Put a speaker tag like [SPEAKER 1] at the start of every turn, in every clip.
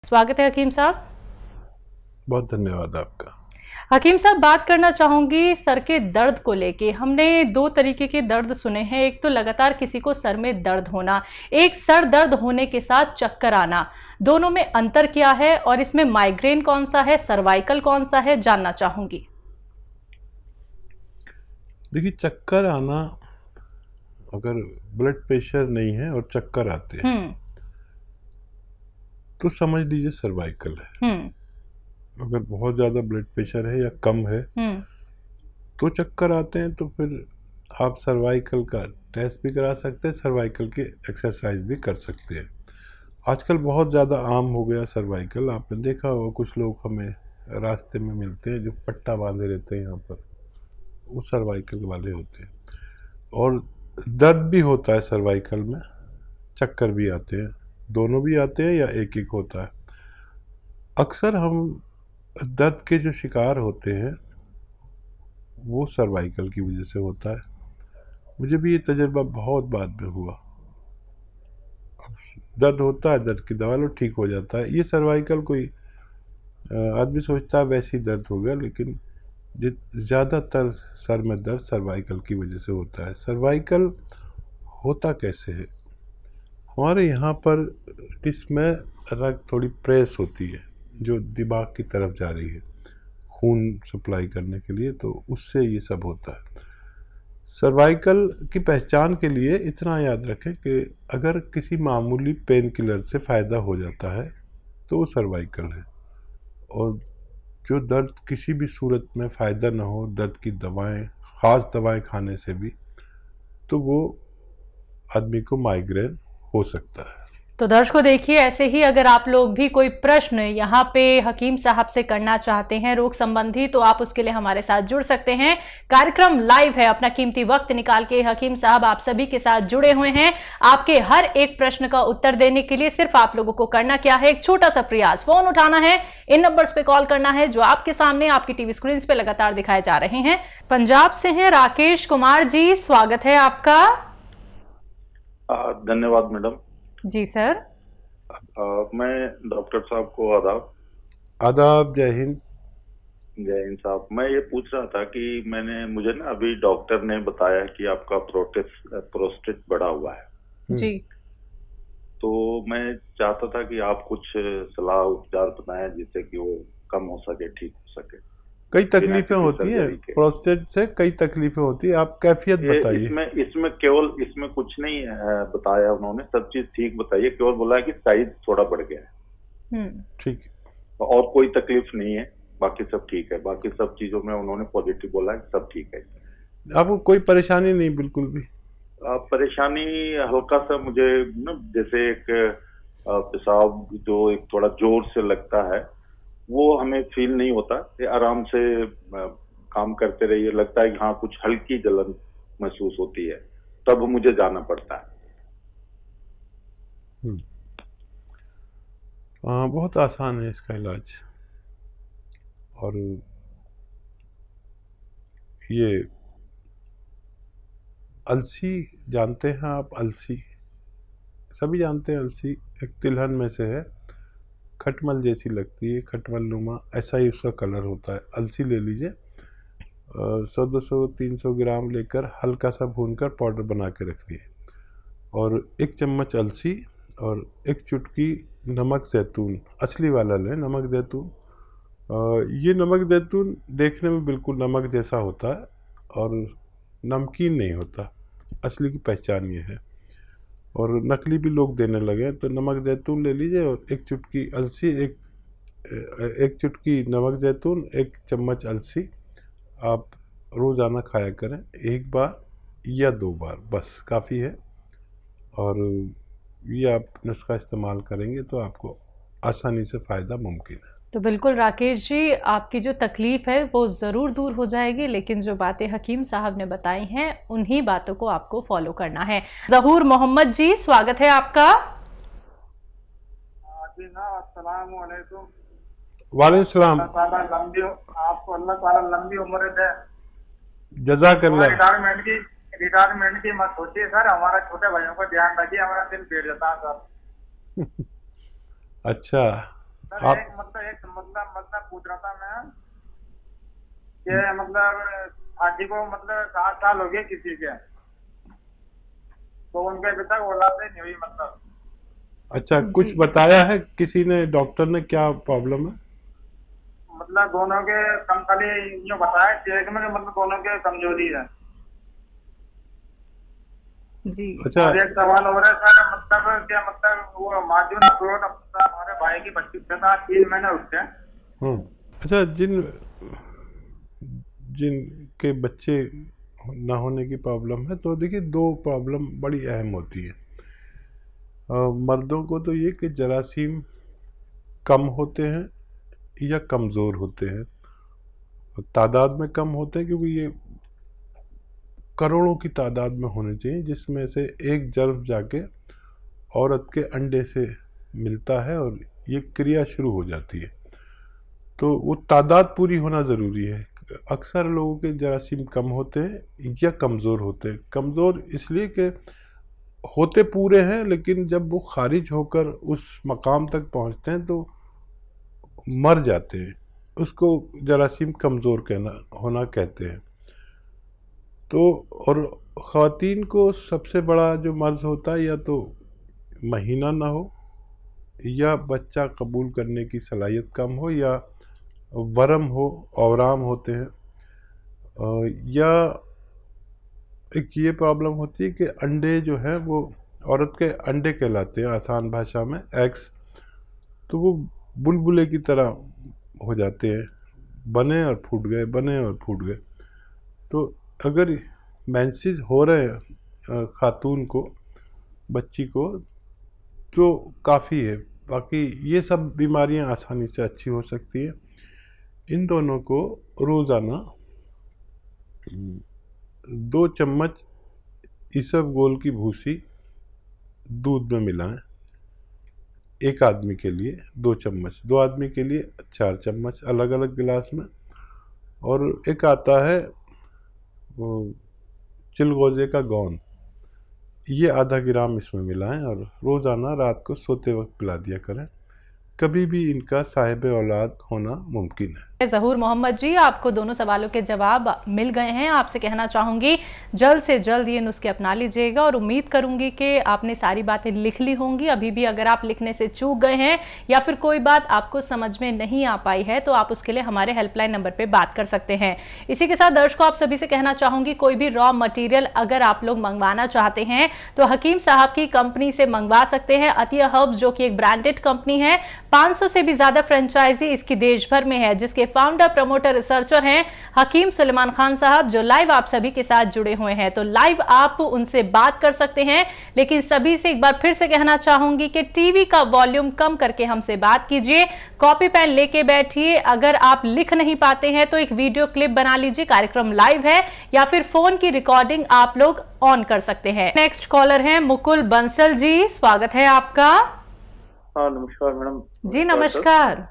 [SPEAKER 1] स्वागत है हकीम साहब।
[SPEAKER 2] बहुत धन्यवाद आपका।
[SPEAKER 1] हकीम साहब, बात करना चाहूंगी सर के दर्द को लेके। हमने दो तरीके के दर्द सुने हैं, एक तो लगातार किसी को सर में दर्द होना, एक सर दर्द होने के साथ चक्कर आना। दोनों में अंतर क्या है और इसमें माइग्रेन कौन सा है, सर्वाइकल कौन सा है, जानना चाहूंगी।
[SPEAKER 2] देखिए, चक्कर आना, अगर ब्लड प्रेशर नहीं है और चक्कर आते हैं तो समझ लीजिए सर्वाइकल है। अगर बहुत ज्यादा ब्लड प्रेशर है या कम है तो चक्कर आते हैं तो फिर आप सर्वाइकल का टेस्ट भी करा सकते हैं, सर्वाइकल की एक्सरसाइज भी कर सकते हैं। आजकल बहुत ज़्यादा आम हो गया सर्वाइकल। आपने देखा होगा कुछ लोग हमें रास्ते में मिलते हैं जो पट्टा बांधे रहते हैं यहाँ पर, वो सर्वाइकल वाले होते हैं। और दर्द भी होता है सर्वाइकल में, चक्कर भी आते हैं, दोनों भी आते हैं या एक एक होता है। अक्सर हम दर्द के जो शिकार होते हैं वो सर्वाइकल की वजह से होता है। मुझे भी ये तजुर्बा बहुत बाद में हुआ। दर्द होता है, दर्द की दवा लो ठीक हो जाता है। ये सर्वाइकल कोई आदमी सोचता है वैसे ही दर्द हो गया, लेकिन ज़्यादातर सर में दर्द सर्वाइकल की वजह से होता है। सर्वाइकल होता कैसे है? हमारे यहाँ पर डिस्क में रग थोड़ी प्रेस होती है जो दिमाग की तरफ जा रही है खून सप्लाई करने के लिए, तो उससे ये सब होता है। सर्वाइकल की पहचान के लिए इतना याद रखें कि अगर किसी मामूली पेन किलर से फ़ायदा हो जाता है तो वो सर्वाइकल है, और जो दर्द किसी भी सूरत में फ़ायदा ना हो, दर्द की दवाएं, ख़ास दवाएं खाने से भी, तो वो आदमी को माइग्रेन हो सकता है।
[SPEAKER 1] तो दर्शकों देखिए, ऐसे ही अगर आप लोग भी कोई प्रश्न यहाँ पे हकीम साहब से करना चाहते हैं रोग संबंधी, तो आप उसके लिए हमारे साथ जुड़ सकते हैं। कार्यक्रम लाइव है, अपना कीमती वक्त निकाल के हकीम साहब आप सभी के साथ जुड़े हुए हैं। आपके हर एक प्रश्न का उत्तर देने के लिए सिर्फ आप लोगों को करना क्या है, एक छोटा सा प्रयास, फोन उठाना है, इन नंबर्स पे कॉल करना है जो आपके सामने आपकी टीवी स्क्रीन पे लगातार दिखाए जा रहे हैं। पंजाब से हैं राकेश कुमार जी, स्वागत है आपका।
[SPEAKER 3] धन्यवाद मैडम
[SPEAKER 1] जी सर।
[SPEAKER 3] मैं डॉक्टर साहब को आदाब।
[SPEAKER 2] आदाब, जय हिंद।
[SPEAKER 3] जय हिंद साहब। मैं ये पूछ रहा था कि मुझे ना अभी डॉक्टर ने बताया कि आपका प्रोस्टेट बढ़ा हुआ है
[SPEAKER 1] जी।
[SPEAKER 3] तो मैं चाहता था कि आप कुछ सलाह उपचार बताएं जिससे कि वो कम हो सके, ठीक हो सके।
[SPEAKER 2] कई तकलीफें होती है प्रोस्टेट से, कई तकलीफें होती है, आप कैफियत बताइए।
[SPEAKER 3] इसमें कुछ नहीं बताया उन्होंने, सब चीज ठीक बताई है, केवल बोला है कि साइज थोड़ा बढ़ गया है।
[SPEAKER 2] ठीक है,
[SPEAKER 3] और कोई तकलीफ नहीं है, बाकी सब ठीक है। बाकी सब चीजों में उन्होंने पॉजिटिव बोला है, सब ठीक है।
[SPEAKER 2] आपको कोई परेशानी नहीं? बिल्कुल भी
[SPEAKER 3] परेशानी हल्का सा मुझे ना, जैसे एक पेशाब जो एक थोड़ा जोर से लगता है, वो हमें फील नहीं होता। आराम से काम करते रहिए, लगता है कि हाँ कुछ हल्की जलन महसूस होती है, तब मुझे जाना पड़ता है।
[SPEAKER 2] बहुत आसान है इसका इलाज। और ये अलसी जानते हैं आप? अलसी सभी जानते हैं। अलसी एक तिलहन में से है, खटमल जैसी लगती है, खटमल नुमा, ऐसा ही उसका कलर होता है। अलसी ले लीजिए, 100-200-300 ग्राम लेकर हल्का सा भूनकर पाउडर बना के रखिए, और 1 चम्मच अलसी और 1 चुटकी नमक ज़ैतून, असली वाला लें, नमक ज़ैतून। ये नमक ज़ैतून देखने में बिल्कुल नमक जैसा होता है और नमकीन नहीं होता, असली की पहचान ये है। और नकली भी लोग देने लगे, तो नमक ज़ैतून ले लीजिए और 1 चुटकी अलसी, एक चुटकी नमक ज़ैतून, 1 चम्मच अलसी आप रोज़ाना खाया करें, 1 बार या 2 बार, बस काफ़ी है। और ये आप नुस्खा इस्तेमाल करेंगे तो आपको आसानी से फ़ायदा मुमकिन है।
[SPEAKER 1] तो बिल्कुल राकेश जी, आपकी जो तकलीफ है वो ज़रूर दूर हो जाएगी, लेकिन जो बातें हकीम साहब ने बताई हैं उन्हीं बातों को आपको फॉलो करना है। ज़हूर मोहम्मद जी, स्वागत है आपका।
[SPEAKER 4] अस्सलाम वालेकुम।
[SPEAKER 2] वालेकुम सलाम।
[SPEAKER 4] आपको अल्लाह ताला लंबी उम्र दे।
[SPEAKER 2] जज़ाकल्लाह।
[SPEAKER 4] रिटायरमेंट की मत सोचिए सर, हमारा छोटे भाइयों का ध्यान रखिए, हमारा दिल बैठ जाता है सर।
[SPEAKER 2] अच्छा,
[SPEAKER 4] सर
[SPEAKER 2] आप
[SPEAKER 4] एक पूछ रहा था मैं कि मतलब शादी को मतलब 7 साल हो गए किसी के, तो उनके अभी तक औलाद नहीं हुई मतलब।
[SPEAKER 2] अच्छा, कुछ बताया है किसी ने, डॉक्टर ने, क्या प्रॉब्लम है?
[SPEAKER 4] मतलब दोनों के कम खाली यूँ बताया चेक में कि मतलब दोनों के कमजोरी है।
[SPEAKER 1] जी।
[SPEAKER 2] अच्छा,
[SPEAKER 4] और एक सवाल हो रहा है सर, मतलब क्या मतलब वो माजून अफरोज हमारे भाई की बच्ची के साथ 3 महीने उठते हैं।
[SPEAKER 2] अच्छा, जिनके बच्चे ना होने की प्रॉब्लम है, तो देखिए 2 प्रॉब्लम बड़ी अहम होती है। मर्दों को तो ये कि जरासीम कम होते हैं या कमज़ोर होते हैं। तादाद में कम होते हैं क्योंकि ये करोड़ों की तादाद में होने चाहिए, जिसमें से एक जर्म जाके औरत के अंडे से मिलता है और ये क्रिया शुरू हो जाती है। तो वो तादाद पूरी होना ज़रूरी है। अक्सर लोगों के जरासीम कम होते हैं या कमज़ोर होते हैं। कमज़ोर इसलिए कि होते पूरे हैं, लेकिन जब वो खारिज होकर उस मकाम तक पहुंचते हैं तो मर जाते हैं। उसको जरासीम कमज़ोर होना कहते हैं। तो और ख़वातीन को सबसे बड़ा जो मर्ज़ होता है, या तो महीना ना हो, या बच्चा कबूल करने की सलाहियत कम हो, या वरम हो, औराम होते हैं, या एक ये प्रॉब्लम होती है कि अंडे जो हैं वो औरत के अंडे कहलाते हैं आसान भाषा में, एग्स, तो वो बुलबुले की तरह हो जाते हैं, बने और फूट गए, बने और फूट गए। तो अगर मेंसेस हो रहे हैं खातून को, बच्ची को, तो काफ़ी है। बाकी ये सब बीमारियां आसानी से अच्छी हो सकती है। इन दोनों को रोज़ाना 2 चम्मच इसबगोल की भूसी दूध में मिलाएं। एक आदमी के लिए 2 चम्मच, 2 आदमी के लिए 4 चम्मच अलग अलग गिलास में। और एक आता है वो चिलगोजे का गोंद, ये आधा ग्राम इसमें मिलाएं और रोज़ाना रात को सोते वक्त पिला दिया करें। कभी भी इनका साहिब औलाद होना मुमकिन है।
[SPEAKER 1] ज़हूर मोहम्मद जी, आपको दोनों सवालों के जवाब मिल गए हैं। आपसे कहना चाहूँगी जल्द से जल्द ये नुस्खे अपना लीजिएगा और उम्मीद करूँगी कि आपने सारी बातें लिख ली होंगी। अभी भी अगर आप लिखने से चूक गए हैं या फिर कोई बात आपको समझ में नहीं आ पाई है तो आप उसके लिए हमारे हेल्पलाइन नंबर पर बात कर सकते हैं। इसी के साथ दर्शकों, आप सभी से कहना चाहूँगी कोई भी रॉ मटीरियल अगर आप लोग मंगवाना चाहते हैं तो हकीम साहब की कंपनी से मंगवा सकते हैं। अतिया हर्ब्स जो कि एक ब्रांडेड कंपनी है, 500 से भी ज्यादा फ्रेंचाइजी इसकी देश भर में है, जिसके फाउंडर, प्रमोटर, रिसर्चर हैं हकीम सुलेमान खान साहब, जो लाइव आप सभी के साथ जुड़े हुए हैं। तो लाइव आप उनसे बात कर सकते हैं, लेकिन सभी से एक बार फिर से कहना चाहूंगी कि टीवी का वॉल्यूम कम करके हमसे बात कीजिए, कॉपी पेन लेके बैठिए। अगर आप लिख नहीं पाते हैं तो एक वीडियो क्लिप बना लीजिए, कार्यक्रम लाइव है, या फिर फोन की रिकॉर्डिंग आप लोग ऑन कर सकते हैं। नेक्स्ट कॉलर है मुकुल बंसल जी, स्वागत है आपका।
[SPEAKER 5] हाँ नमस्कार मैडम।
[SPEAKER 1] जी नमस्कार।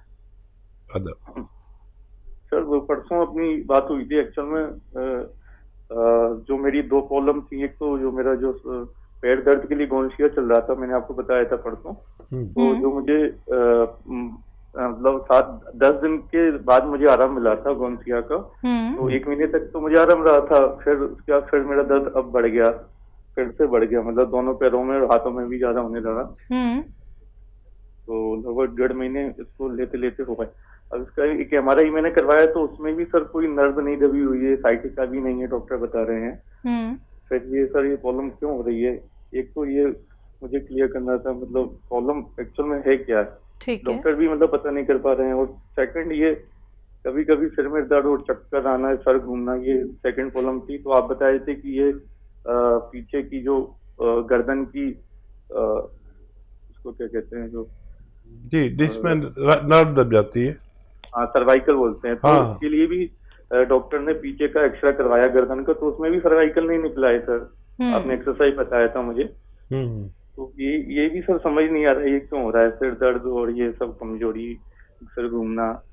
[SPEAKER 5] सर वो परसों अपनी बात हुई थी एक्चुअल में, जो मेरी 2 प्रॉब्लम थी। एक तो जो मेरा जो पेट दर्द के लिए गोंशिया चल रहा था, मैंने आपको बताया था परसों, तो जो मुझे मतलब 7-10 दिन के बाद मुझे आराम मिला था गोंशिया का। तो 1 महीने तक तो मुझे आराम रहा था, फिर उसके बाद फिर मेरा दर्द अब बढ़ गया, फिर से बढ़ गया, मतलब दोनों पैरों में और हाथों में भी ज्यादा होने लगा। तो लगभग 1.5 महीने इसको लेते लेते हो गए। अब इसका एक MRI मैंने करवाया तो उसमें भी सर कोई नर्व नहीं दबी हुई है, साइटिका भी नहीं है, डॉक्टर बता रहे हैं। फिर ये सर ये प्रॉब्लम क्यों हो रही है? एक तो ये मुझे क्लियर करना था, मतलब प्रॉब्लम एक्चुअल में है क्या है, डॉक्टर भी मतलब पता नहीं कर पा रहे हैं। और सेकंड ये कभी कभी सिर में दर्द और चक्कर आना, सर घूमना, ये सेकंड प्रॉब्लम थी। तो आप बताए थे कि ये पीछे की जो गर्दन की इसको क्या कहते हैं, जो
[SPEAKER 2] जी डिस्क में नर्व दब जाती है,
[SPEAKER 5] हाँ सर्वाइकल बोलते हैं। तो
[SPEAKER 2] हाँ।
[SPEAKER 5] उसके लिए भी डॉक्टर ने पीछे का एक्सरे करवाया गर्दन का, तो उसमें भी सर्वाइकल नहीं निकला है सर। आपने एक्सरसाइज बताया था मुझे। तो ये भी सर समझ नहीं आ रहा है ये क्यों हो रहा है, सिर दर्द और ये सब कमजोरी, सिर घूमना,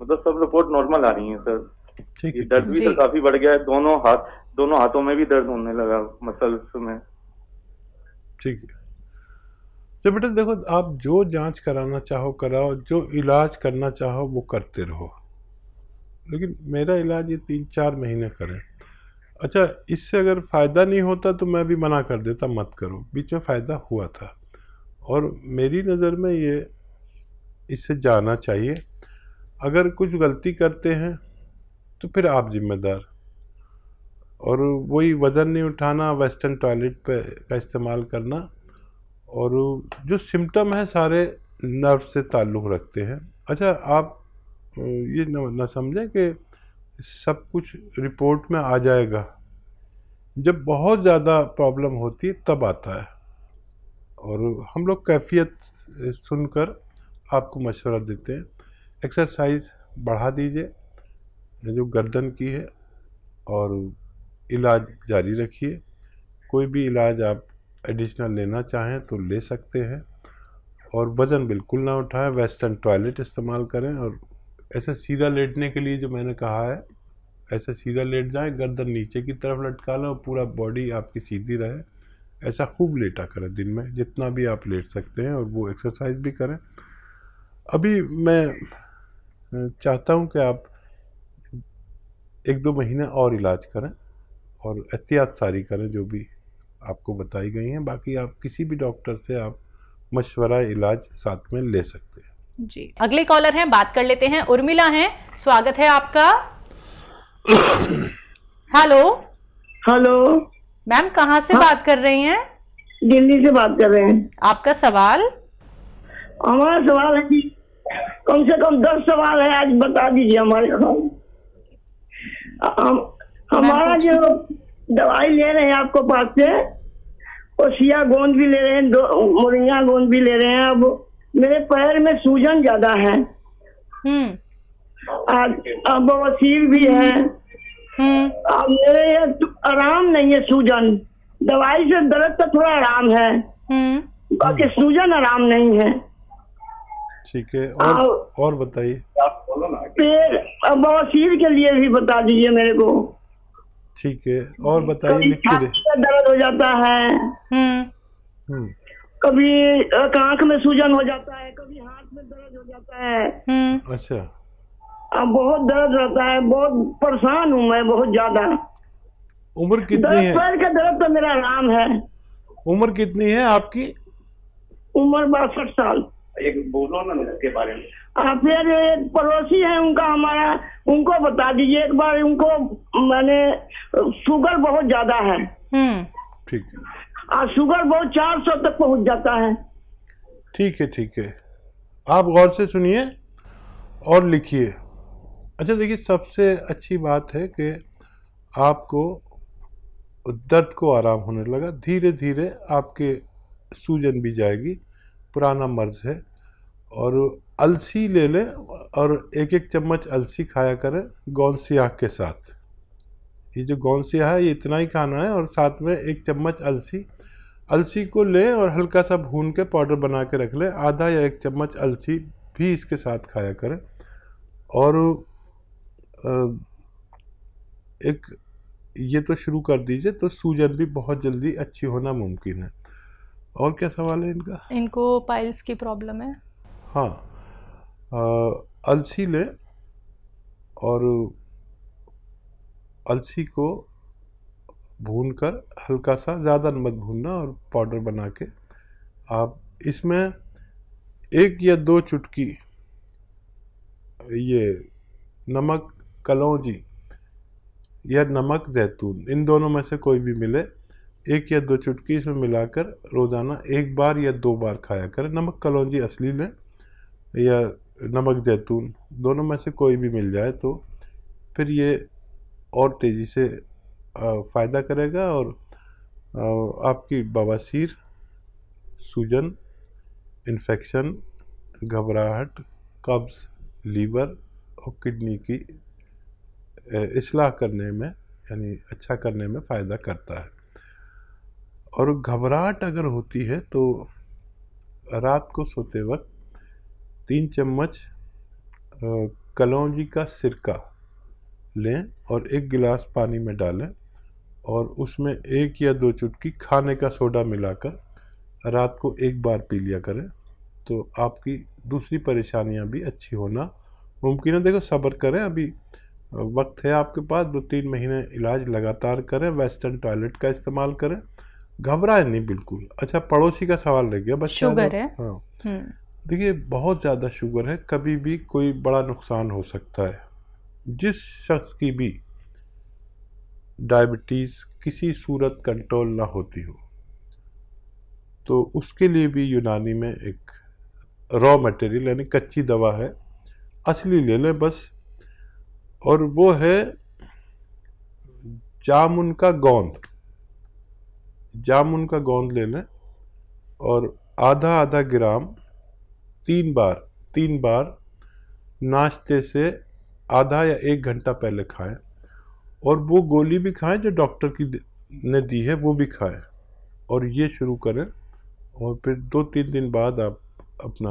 [SPEAKER 5] मतलब सब रिपोर्ट नॉर्मल आ रही है सर। ये दर्द भी सर काफी बढ़ गया है, दोनों हाथों में भी दर्द होने लगा, मसल्स में।
[SPEAKER 2] ठीक है। तो बेटा देखो, आप जो जांच कराना चाहो कराओ, जो इलाज करना चाहो वो करते रहो, लेकिन मेरा इलाज ये 3-4 महीने करें। अच्छा, इससे अगर फ़ायदा नहीं होता तो मैं भी मना कर देता, मत करो। बीच में फ़ायदा हुआ था और मेरी नज़र में ये इससे जाना चाहिए। अगर कुछ गलती करते हैं तो फिर आप जिम्मेदार। और वही वज़न नहीं उठाना, वेस्टर्न टॉयलेट पे का इस्तेमाल करना, और जो सिम्टम है सारे नर्व से ताल्लुक़ रखते हैं। अच्छा, आप ये न समझें कि सब कुछ रिपोर्ट में आ जाएगा। जब बहुत ज़्यादा प्रॉब्लम होती है तब आता है, और हम लोग कैफियत सुनकर आपको मशवरा देते हैं। एक्सरसाइज बढ़ा दीजिए जो गर्दन की है, और इलाज जारी रखिए। कोई भी इलाज आप एडिशनल लेना चाहें तो ले सकते हैं, और वज़न बिल्कुल ना उठाएं, वेस्टर्न टॉयलेट इस्तेमाल करें, और ऐसा सीधा लेटने के लिए जो मैंने कहा है, ऐसा सीधा लेट जाएं, गर्दन नीचे की तरफ लटका लें और पूरा बॉडी आपकी सीधी रहे। ऐसा खूब लेटा करें दिन में, जितना भी आप लेट सकते हैं, और वो एक्सरसाइज भी करें। अभी मैं चाहता हूं कि आप 1-2 महीने और इलाज करें और एहतियात सारी करें जो भी आपको बताई गई हैं। बाकी आप किसी भी डॉक्टर से आप मशवरा इलाज साथ में ले सकते हैं।
[SPEAKER 1] जी, अगले कॉलर हैं, बात कर लेते हैं। उर्मिला हैं, स्वागत है आपका। हेलो।
[SPEAKER 6] हेलो
[SPEAKER 1] मैम, कहाँ से बात कर रही हैं?
[SPEAKER 6] दिल्ली से बात कर रहे हैं।
[SPEAKER 1] आपका सवाल?
[SPEAKER 6] हमारा सवाल है कि कम से कम 10 सवाल है, आज बता दीजिए हमारे को। हमारा जो दवाई ले रहे हैं आपको पास से, और सिया गोंद भी ले रहे हैं, 2 मोरिंगा गोंद भी ले रहे हैं। अब मेरे पैर में सूजन ज्यादा है, अब बवासीर भी है। अब मेरे ये आराम नहीं है, सूजन। दवाई से दर्द तो थोड़ा आराम है, बाकी सूजन आराम नहीं है।
[SPEAKER 2] ठीक है, और बताइए।
[SPEAKER 6] पेट बवासीर के लिए भी बता दीजिए मेरे को।
[SPEAKER 2] ठीक है, और बताइए। लिख के
[SPEAKER 6] दर्द हो जाता है, कभी आंख में सूजन हो जाता है, कभी हाथ में दर्द हो जाता है।
[SPEAKER 2] अच्छा,
[SPEAKER 6] अब बहुत दर्द रहता है, बहुत परेशान हूँ मैं, बहुत ज्यादा।
[SPEAKER 2] उम्र कितनी है?
[SPEAKER 6] पैर का दर्द तो मेरा आराम है।
[SPEAKER 2] उम्र कितनी है आपकी?
[SPEAKER 6] उम्र 62 साल।
[SPEAKER 5] एक बोलो ना इसके बारे में।
[SPEAKER 6] फिर एक पड़ोसी है उनका, हमारा, उनको बता दीजिए एक बार। उनको मैंने शुगर बहुत ज्यादा है।
[SPEAKER 2] ठीक है,
[SPEAKER 6] और शुगर बहुत 400 तक पहुंच जाता है।
[SPEAKER 2] ठीक है, ठीक है। आप गौर से सुनिए और लिखिए। अच्छा, देखिए, सबसे अच्छी बात है कि आपको दर्द को आराम होने लगा। धीरे धीरे आपके सूजन भी जाएगी, पुराना मर्ज है। और अलसी ले लें, और 1-1 चम्मच अलसी खाया करें गोंद सियाह के साथ। ये जो गोंद सियाह है, ये इतना ही खाना है, और साथ में 1 चम्मच अलसी को लें और हल्का सा भून के पाउडर बना के रख लें। आधा या 1 चम्मच अलसी भी इसके साथ खाया करें। और एक ये तो शुरू कर दीजिए, तो सूजन भी बहुत जल्दी अच्छी होना मुमकिन है। और क्या सवाल है इनका?
[SPEAKER 1] इनको पाइल्स की प्रॉब्लम है।
[SPEAKER 2] हाँ, अलसी लें, और अलसी को भूनकर हल्का सा, ज़्यादा मत भूनना, और पाउडर बना के आप इसमें 1 या 2 चुटकी ये नमक कलौंजी या नमक जैतून, इन दोनों में से कोई भी मिले, 1 या 2 चुटकी इसमें मिलाकर रोज़ाना 1 बार या 2 बार खाया करें। नमक कलौंजी असली लें या नमक जैतून, दोनों में से कोई भी मिल जाए तो फिर ये और तेज़ी से फ़ायदा करेगा, और आपकी बवासीर, सूजन, इन्फेक्शन, घबराहट, कब्ज़, लीवर और किडनी की इस्लाह करने में, यानी अच्छा करने में फ़ायदा करता है। और घबराहट अगर होती है तो रात को सोते वक्त 3 चम्मच कलौंजी का सिरका लें और 1 गिलास पानी में डालें, और उसमें 1 या 2 चुटकी खाने का सोडा मिलाकर रात को एक बार पी लिया करें तो आपकी दूसरी परेशानियां भी अच्छी होना मुमकिन है। देखो सब्र करें, अभी वक्त है आपके पास, 2-3 महीने इलाज लगातार करें, वेस्टर्न टॉयलेट का इस्तेमाल करें, घबराएं नहीं बिल्कुल। अच्छा, पड़ोसी का सवाल रह गया, बच्चा
[SPEAKER 1] शुगर है।
[SPEAKER 2] हाँ, देखिए बहुत ज़्यादा शुगर है, कभी भी कोई बड़ा नुकसान हो सकता है। जिस शख्स की भी डायबिटीज़ किसी सूरत कंट्रोल ना होती हो तो उसके लिए भी यूनानी में एक रॉ मटेरियल यानी कच्ची दवा है, असली ले लें बस, और वो है जामुन का गोंद। जामुन का गोंद ले लें और आधा ग्राम 3 बार नाश्ते से आधा या 1 घंटा पहले खाएं, और वो गोली भी खाएं जो डॉक्टर की ने दी है वो भी खाएं, और ये शुरू करें। और फिर 2-3 दिन बाद आप अपना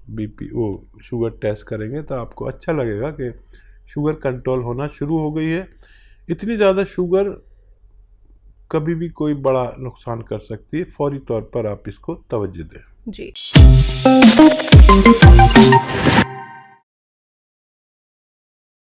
[SPEAKER 2] बीपी वो शुगर टेस्ट करेंगे तो आपको अच्छा लगेगा कि शुगर कंट्रोल होना शुरू हो गई है। इतनी ज़्यादा शुगर कभी भी कोई बड़ा नुकसान कर सकती है, फौरी तौर पर आप इसको तवज्जो दें।
[SPEAKER 1] जी।